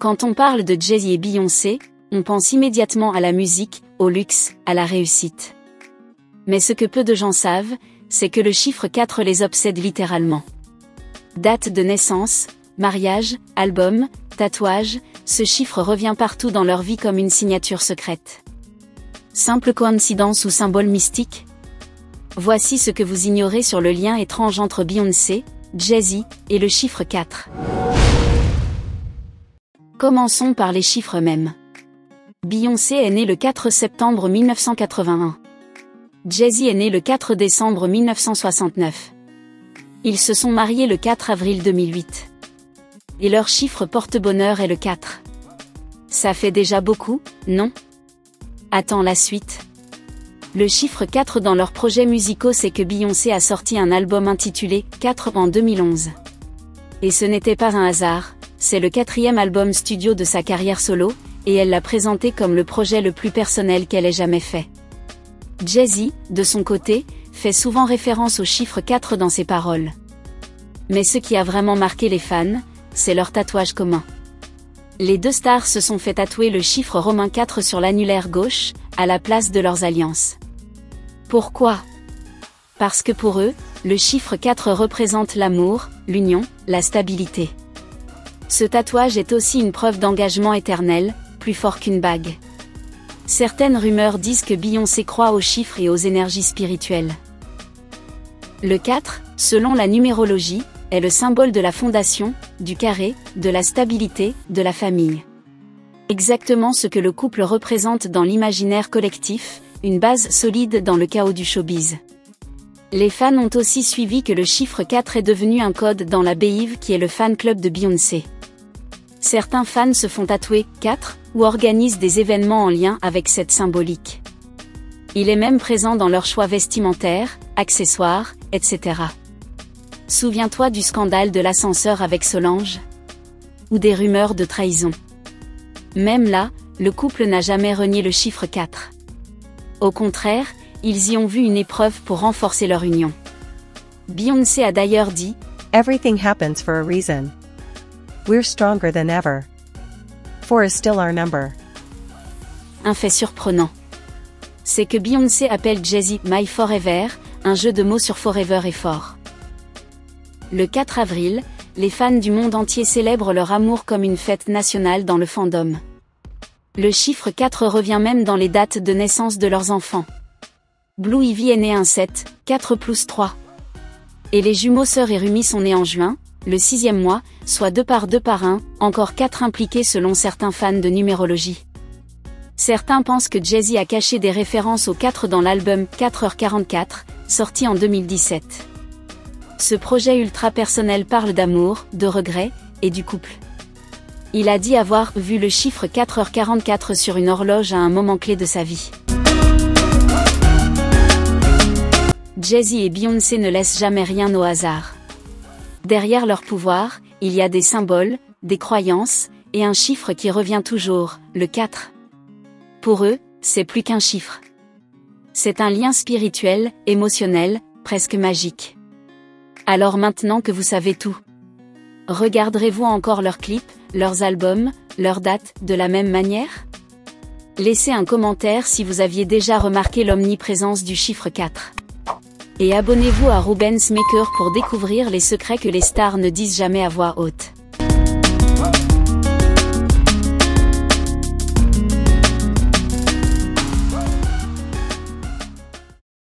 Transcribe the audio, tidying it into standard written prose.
Quand on parle de Jay-Z et Beyoncé, on pense immédiatement à la musique, au luxe, à la réussite. Mais ce que peu de gens savent, c'est que le chiffre 4 les obsède littéralement. Date de naissance, mariage, album, tatouage, ce chiffre revient partout dans leur vie comme une signature secrète. Simple coïncidence ou symbole mystique? Voici ce que vous ignorez sur le lien étrange entre Beyoncé, Jay-Z et le chiffre 4. Commençons par les chiffres eux-mêmes. Beyoncé est née le 4 septembre 1981. Jay-Z est né le 4 décembre 1969. Ils se sont mariés le 4 avril 2008. Et leur chiffre porte-bonheur est le 4. Ça fait déjà beaucoup, non? Attends la suite. Le chiffre 4 dans leurs projets musicaux, c'est que Beyoncé a sorti un album intitulé 4 en 2011. Et ce n'était pas un hasard, c'est le 4e album studio de sa carrière solo, et elle l'a présenté comme le projet le plus personnel qu'elle ait jamais fait. Jay-Z, de son côté, fait souvent référence au chiffre 4 dans ses paroles. Mais ce qui a vraiment marqué les fans, c'est leur tatouage commun. Les deux stars se sont fait tatouer le chiffre romain 4 sur l'annulaire gauche, à la place de leurs alliances. Pourquoi? Parce que pour eux, le chiffre 4 représente l'amour, l'union, la stabilité. Ce tatouage est aussi une preuve d'engagement éternel, plus fort qu'une bague. Certaines rumeurs disent que Beyoncé croit aux chiffres et aux énergies spirituelles. Le 4, selon la numérologie, est le symbole de la fondation, du carré, de la stabilité, de la famille. Exactement ce que le couple représente dans l'imaginaire collectif, une base solide dans le chaos du showbiz. Les fans ont aussi suivi que le chiffre 4 est devenu un code dans la Beehive qui est le fan club de Beyoncé. Certains fans se font tatouer 4 ou organisent des événements en lien avec cette symbolique. Il est même présent dans leurs choix vestimentaires, accessoires, etc. Souviens-toi du scandale de l'ascenseur avec Solange? Ou des rumeurs de trahison? Même là, le couple n'a jamais renié le chiffre 4. Au contraire, ils y ont vu une épreuve pour renforcer leur union. Beyoncé a d'ailleurs dit « Everything happens for a reason. We're stronger than ever. 4 is still our number. » Un fait surprenant. C'est que Beyoncé appelle Jay-Z « My Forever », un jeu de mots sur Forever et fort. Le 4 avril, les fans du monde entier célèbrent leur amour comme une fête nationale dans le fandom. Le chiffre 4 revient même dans les dates de naissance de leurs enfants. Blue Ivy est née un 7, 4 plus 3. Et les jumeaux Sœur et Rumi sont nés en juin, le 6e mois, soit 2 par 1, encore 4 impliqués selon certains fans de numérologie. Certains pensent que Jay-Z a caché des références au 4 dans l'album 4h44, sorti en 2017. Ce projet ultra personnel parle d'amour, de regret, et du couple. Il a dit avoir vu le chiffre 4h44 sur une horloge à un moment clé de sa vie. Jay-Z et Beyoncé ne laissent jamais rien au hasard. Derrière leur pouvoir, il y a des symboles, des croyances, et un chiffre qui revient toujours, le 4. Pour eux, c'est plus qu'un chiffre. C'est un lien spirituel, émotionnel, presque magique. Alors maintenant que vous savez tout, regarderez-vous encore leurs clips, leurs albums, leurs dates, de la même manière? Laissez un commentaire si vous aviez déjà remarqué l'omniprésence du chiffre 4. Et abonnez-vous à Rubens Maker pour découvrir les secrets que les stars ne disent jamais à voix haute.